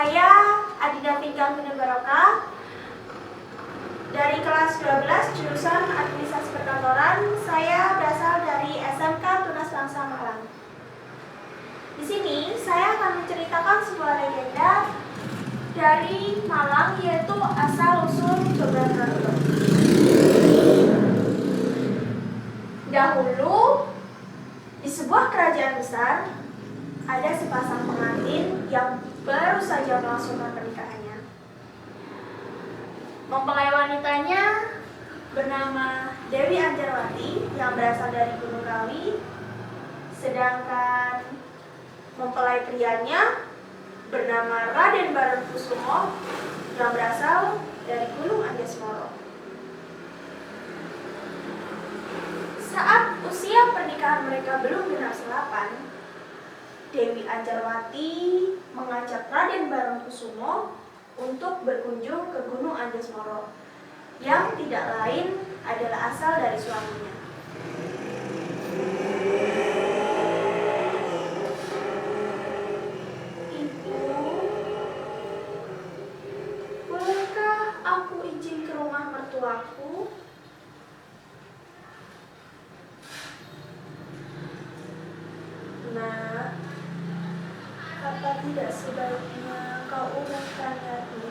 Saya Adinda Pinkan Barokah dari kelas 12 jurusan Administrasi Perkantoran. Saya berasal dari SMK Tunas Bangsa Malang. Di sini saya akan menceritakan sebuah legenda dari Malang, yaitu asal-usul Jogja Harto. Dahulu di sebuah kerajaan besar ada sepasang pengantin yang baru saja melangsungkan pernikahannya. Mempelai wanitanya bernama Dewi Anjarwati yang berasal dari Gunung Kawi, sedangkan mempelai prianya bernama Raden Barengkusumo yang berasal dari Gunung Anjasmara. Saat usia pernikahan mereka belum genap 8, Dewi Anjarwati mengajak Raden Barengkusumo untuk berkunjung ke Gunung Anjasmara, yang tidak lain adalah asal dari suaminya. Ibu, bolehkah aku izin ke rumah mertuaku? Nah, apa tidak sebaiknya kau urutkannya dulu?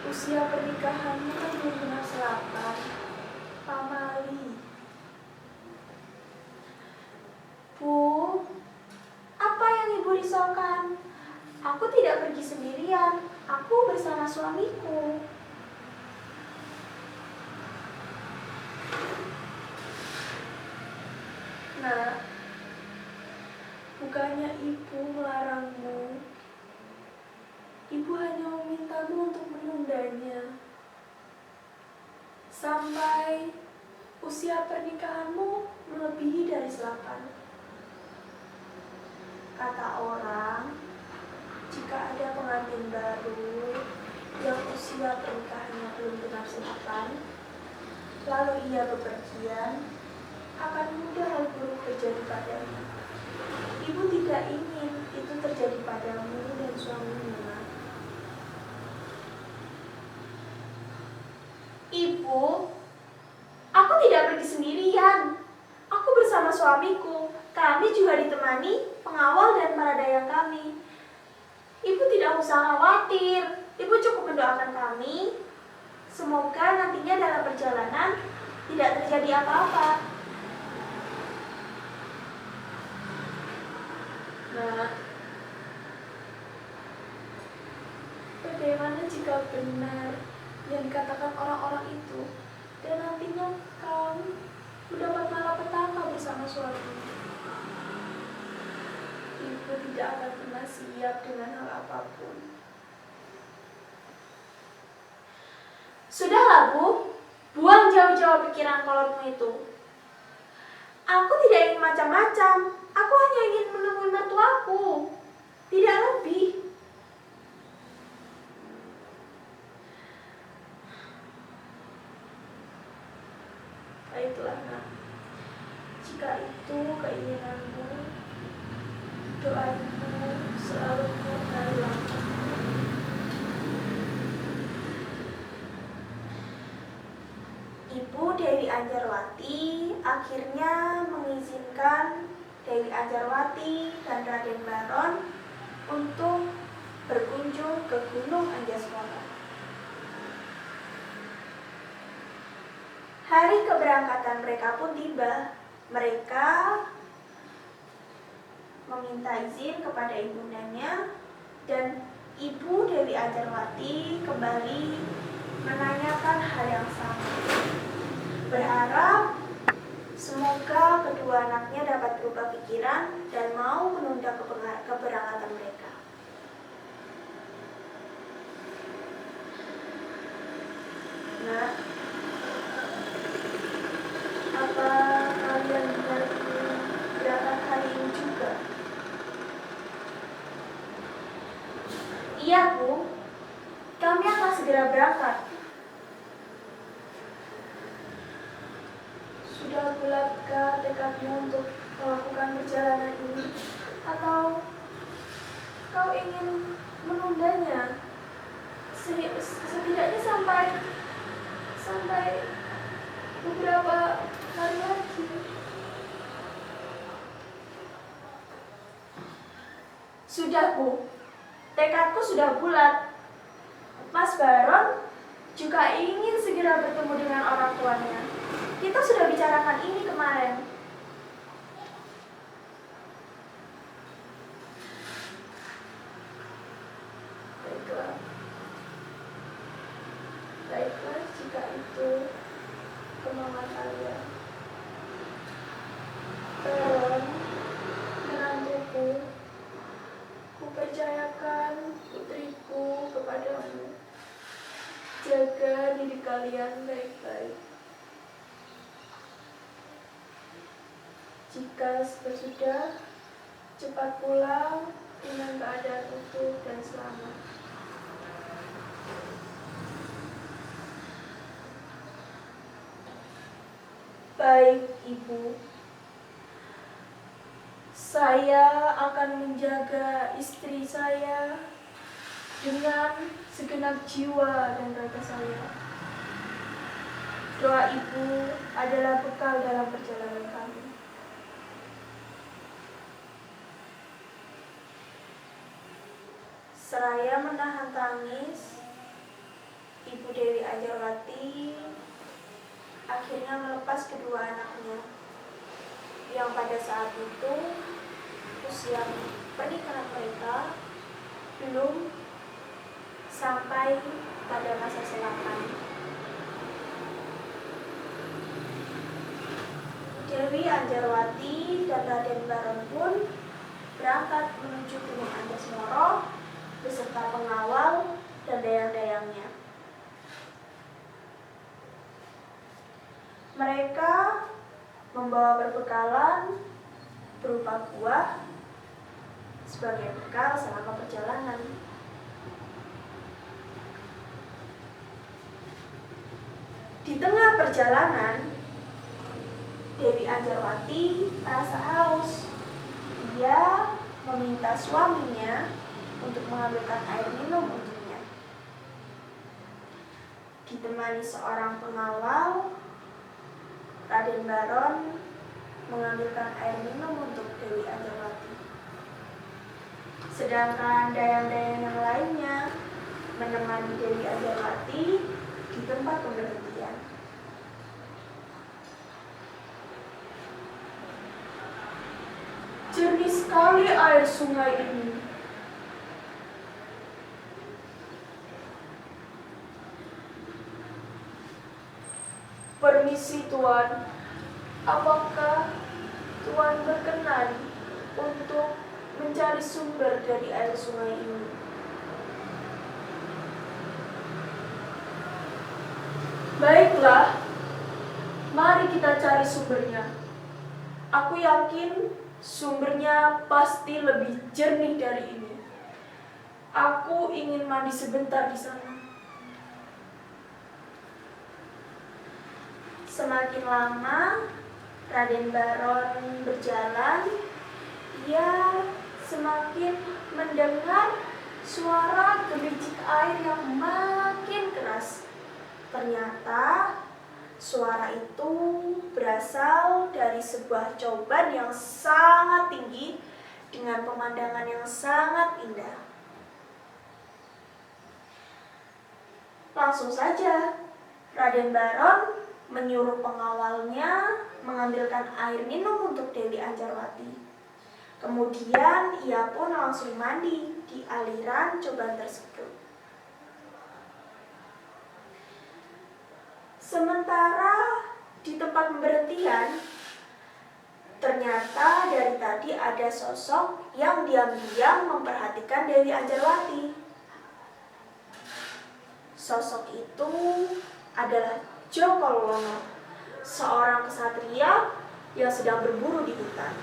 Usia pernikahannya kan belum genap 8, pamali. Bu, apa yang ibu risaukan? Aku tidak pergi sendirian, aku bersama suamiku. Nah, bukannya ibu melarangmu, ibu hanya memintamu untuk menundanya sampai usia pernikahanmu melebihi dari 8. Kata orang, jika ada pengantin baru yang usia pernikahannya belum genap 8, lalu ia bepergian, akan mudah hal buruk terjadi padanya. Ibu tidak ingin itu terjadi padamu dan suamimu. Ibu, aku tidak pergi sendirian. Aku bersama suamiku. Kami juga ditemani pengawal dan para dayang kami. Ibu tidak usah khawatir. Ibu cukup mendoakan kami. Semoga nantinya dalam perjalanan tidak terjadi apa-apa. Nah, bagaimana jika benar yang dikatakan orang-orang itu, dan nantinya kamu mendapat malapetaka bersama suami? Ibu tidak akan pernah siap dengan hal apapun. Sudahlah, Bu, buang jauh-jauh pikiran kolotmu itu. Aku tidak ingin macam-macam. Aku hanya ingin menemui mertuaku, tidak lebih. Baiklah, nak. Jika itu keinginanmu, doaku selalu dari langkah. Ibu Dewi Anjarwati akhirnya mengizinkan Dewi Anjarwati dan Raden Baron untuk berkunjung ke Gunung Anjasmara. Hari keberangkatan mereka pun tiba. Mereka meminta izin kepada ibundanya, dan Ibu Dewi Anjarwati kembali menanyakan hal yang sama. Berharap semoga kedua anaknya dapat berubah pikiran dan mau menunda keberangkatan mereka. Nah, apa kalian berangkat hari ini juga? Iya, Bu. Kami akan segera berangkat. Sudah bulatkah tekadmu untuk melakukan perjalanan ini? Atau kau ingin menundanya setidaknya sampai beberapa hari lagi. Sudah, Bu. Tekadku sudah bulat. Mas Baron juga ingin segera bertemu dengan orang tuanya. Kita sudah bicarakan ini kemarin. Baiklah jika itu kemauan kalian. Menantuku, kupercayakan putriku kepadamu. Jaga diri kalian baik-baik. Jika sesudah, cepat pulang dengan keadaan utuh dan selamat. Baik, Ibu. Saya akan menjaga istri saya dengan segenap jiwa dan raga saya. Doa Ibu adalah bekal dalam perjalanan kami. Seraya menahan tangis, Ibu Dewi Anjarwati akhirnya melepas kedua anaknya yang pada saat itu usia pernikahan mereka belum sampai pada masa selapan. Dewi Anjarwati dan Raden Baron pun berangkat menuju Gunung Andasmoro beserta pengawal dan dayang-dayangnya. Mereka membawa perbekalan berupa buah sebagai bekal selama perjalanan. Di tengah perjalanan, Dewi Anjarwati merasa haus. Dia meminta suaminya untuk mengambilkan air minum untuknya. Ditemani seorang pengawal, Raden Baron mengambilkan air minum untuk Dewi Anjarwati. Sedangkan dayang-dayang yang lainnya menemani Dewi Anjarwati di tempat pemberhentian. Jernih sekali air sungai ini. Permisi Tuan, apakah Tuan berkenan untuk mencari sumber dari air sungai ini? Baiklah, mari kita cari sumbernya. Aku yakin sumbernya pasti lebih jernih dari ini. Aku ingin mandi sebentar di sana. Semakin lama Raden Baron berjalan, ia semakin mendengar suara gemericik air yang makin keras. Ternyata suara itu berasal dari sebuah coban yang sangat tinggi dengan pemandangan yang sangat indah. Langsung saja Raden Baron menyuruh pengawalnya mengambilkan air minum untuk Dewi Anjarwati. Kemudian ia pun langsung mandi di aliran coban tersebut. Sementara di tempat pemberhentian, ternyata dari tadi ada sosok yang diam-diam memperhatikan Dewi Anjarwati. Sosok itu adalah Joko Lono, seorang kesatria yang sedang berburu di hutan.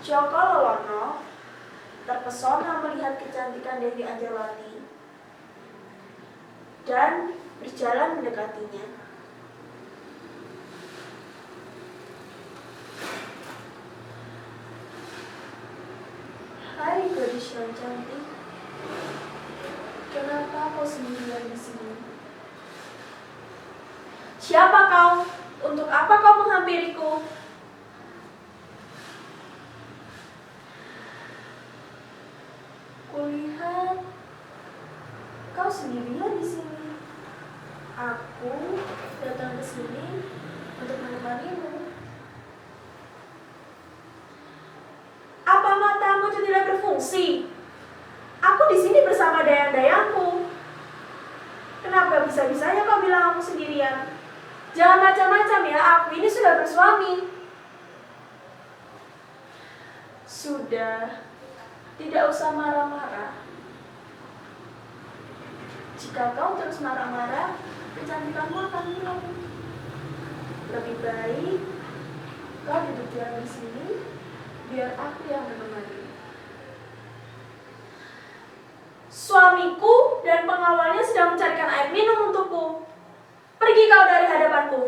Joko Lono terpesona melihat kecantikan Dewi Anjarwati dan berjalan mendekatinya. Gadis yang cantik, kenapa kau sendirian di sini? Siapa kau? Untuk apa kau menghampiriku? Kulihat kau sendirian di sini. Aku datang ke sini untuk menemanimu. Apa matamu itu tidak berfungsi? Aku di sini bersama dayang-dayangku. Kenapa bisa-bisanya kau bilang aku sendirian? Jangan macam-macam ya, aku ini sudah bersuami. Sudah, tidak usah marah-marah. Jika kau terus marah-marah, kecantikanmu akan hilang. Lebih baik kau duduk diam di sini, biar aku yang menemani. Suamiku dan pengawalnya sedang mencarikan air minum untukku. Pergi kau dari hadapanku.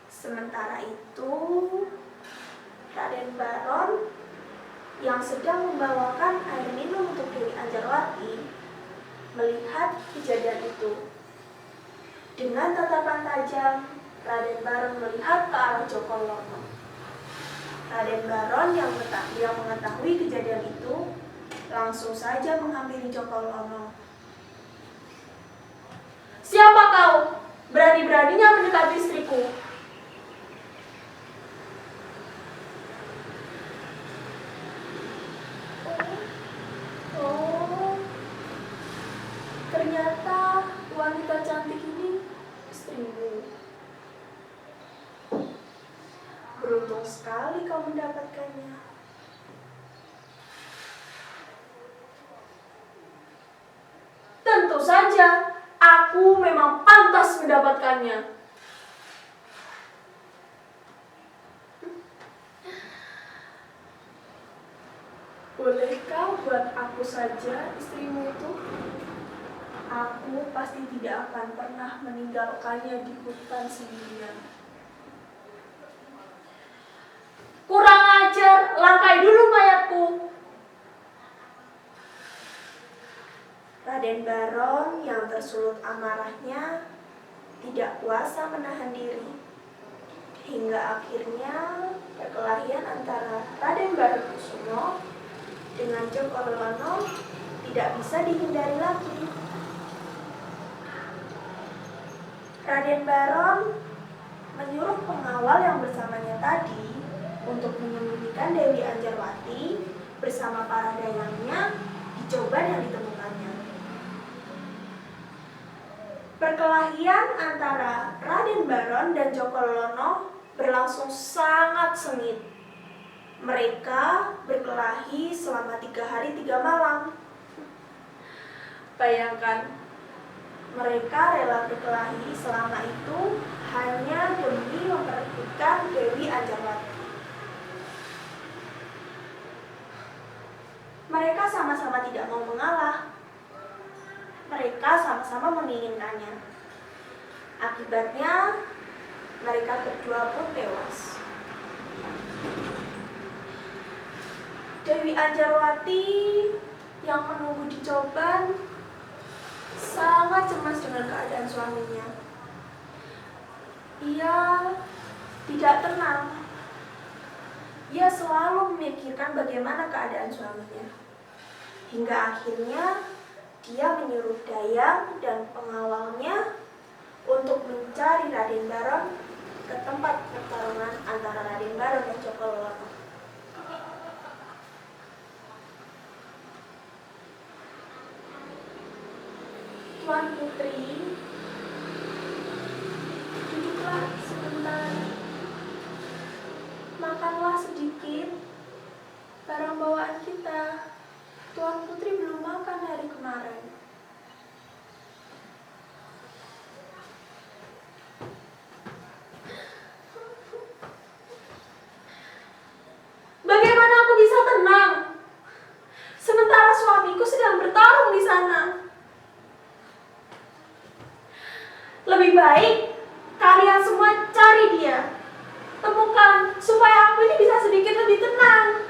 Sementara itu, Raden Baron yang sedang membawakan air minum untuk Dewi Anjarwati melihat kejadian itu. Dengan tatapan tajam, Raden Baron melihat ke arah Jokolono. Raden Baron yang mengetahui kejadian itu langsung saja menghampiri Jokolono. Siapa kau? Berani-beraninya mendekati istriku. Oh, ternyata wanita cantik ini istrimu. Beruntung sekali kau mendapatkannya. Tentu saja, aku memang pantas mendapatkannya. Bolehkah buat aku saja istrimu itu? Aku pasti tidak akan pernah meninggalkannya di hutan sendirian. Kurang ajar, langkai dulu mayatku. Raden Baron yang tersulut amarahnya tidak kuasa menahan diri. Hingga akhirnya perkelahian antara Raden Baron Kusumo dengan Jokolono tidak bisa dihindari lagi. Raden Baron menyuruh pengawal yang bersamanya tadi untuk menyembunyikan Dewi Anjarwati bersama para dayangnya di coban yang ditemukannya. Perkelahian antara Raden Baron dan Jokolono berlangsung sangat sengit. Mereka berkelahi selama 3 hari 3 malam. Bayangkan, mereka rela berkelahi selama itu hanya demi memperebutkan Dewi Anjarwati. Mereka sama-sama tidak mau mengalah. Mereka sama-sama menginginkannya. Akibatnya, mereka berdua pun tewas. Dewi Anjarwati yang menunggu di coban sangat cemas dengan keadaan suaminya. Ia tidak tenang. Ia selalu memikirkan bagaimana keadaan suaminya. Hingga akhirnya dia menyuruh dayang dan pengawalnya untuk mencari Raden Baron ke tempat pertarungan antara Raden Baron dan Jokolono. Tuan Putri, duduklah sebentar. Makanlah sedikit barang bawaan kita. Tuan Putri belum makan hari kemarin. Bagaimana aku bisa tenang sementara suamiku sedang bertarung di sana? Lebih baik kalian semua cari dia, temukan supaya aku ini bisa sedikit lebih tenang.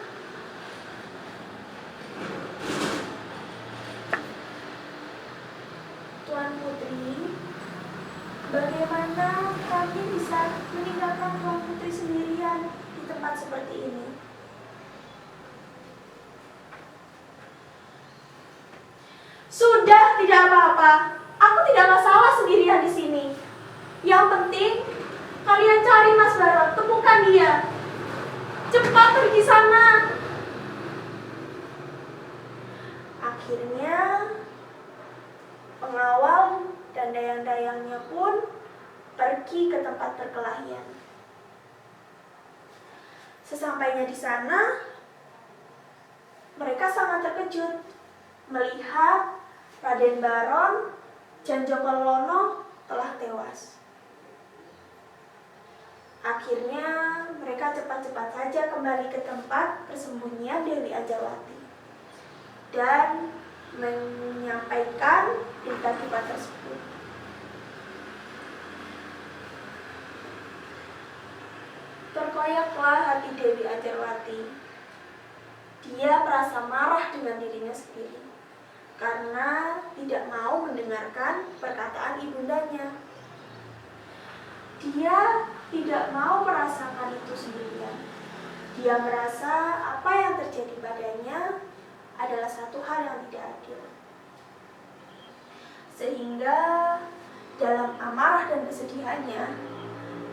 Bagaimana kami bisa meninggalkan Tuan Putri sendirian di tempat seperti ini? Sudah, tidak apa-apa. Aku tidak masalah sendirian di sini. Yang penting, kalian cari Mas Baron, temukan dia. Cepat pergi sana. Akhirnya, pengawal dan dayang-dayangnya pun pergi ke tempat perkelahian. Sesampainya di sana, mereka sangat terkejut melihat Raden Baron dan Jokolono telah tewas. Akhirnya mereka cepat-cepat saja kembali ke tempat persembunyian Dewi Ajawati dan menyampaikan berita tersebut. Terkoyaklah hati Dewi Ajawati. Dia merasa marah dengan dirinya sendiri karena tidak mau mendengarkan perkataan ibundanya. Dia tidak mau merasakan itu sendirian. Dia merasa apa yang terjadi padanya adalah satu hal yang tidak adil. Sehingga dalam amarah dan kesedihannya,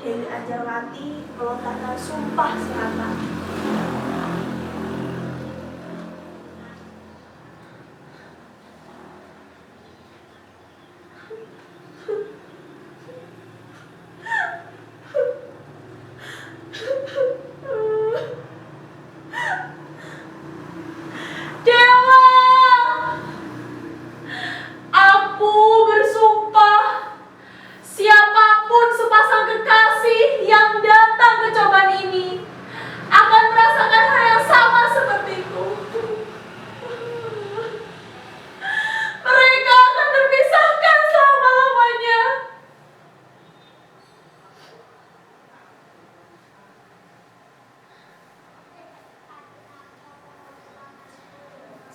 Dewi Ajawati melontarkan sumpah serapah.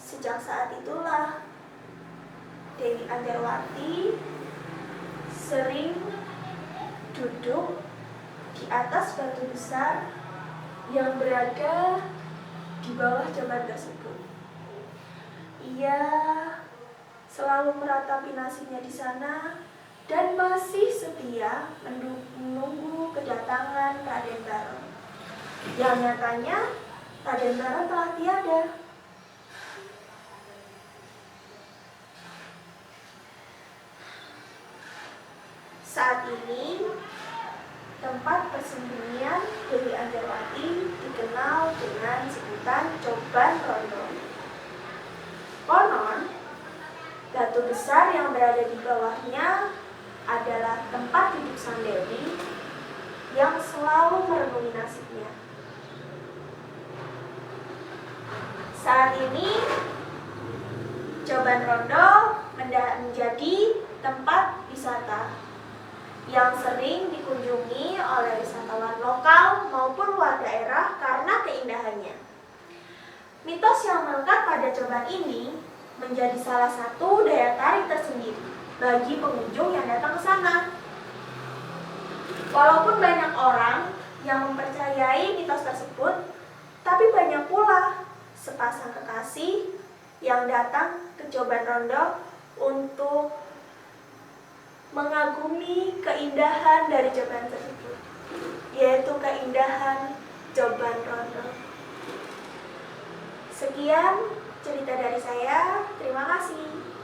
Sejak saat itulah Dewi Ajawati sering duduk di atas batu besar yang berada di bawah jamban tersebut. Ia selalu meratapi nasibnya di sana dan masih setia menunggu kedatangan Raden Baron. Yang nyatanya Raden Baron telah tiada. Saat ini, tempat persembunyian Dewi Ajawati dikenal dengan sebutan Coban Rondo. Konon, batu besar yang berada di bawahnya adalah tempat duduk sang Dewi yang selalu merenungi nasibnya. Saat ini, Coban Rondo menjadi tempat wisata yang sering dikunjungi oleh wisatawan lokal maupun luar daerah karena keindahannya. Mitos yang melekat pada Coban ini menjadi salah satu daya tarik tersendiri bagi pengunjung yang datang ke sana. Walaupun banyak orang yang mempercayai mitos tersebut, tapi banyak pula sepasang kekasih yang datang ke Coban Rondo untuk mengagumi keindahan dari coban tersebut, yaitu keindahan Coban Rondo. Sekian cerita dari saya, terima kasih.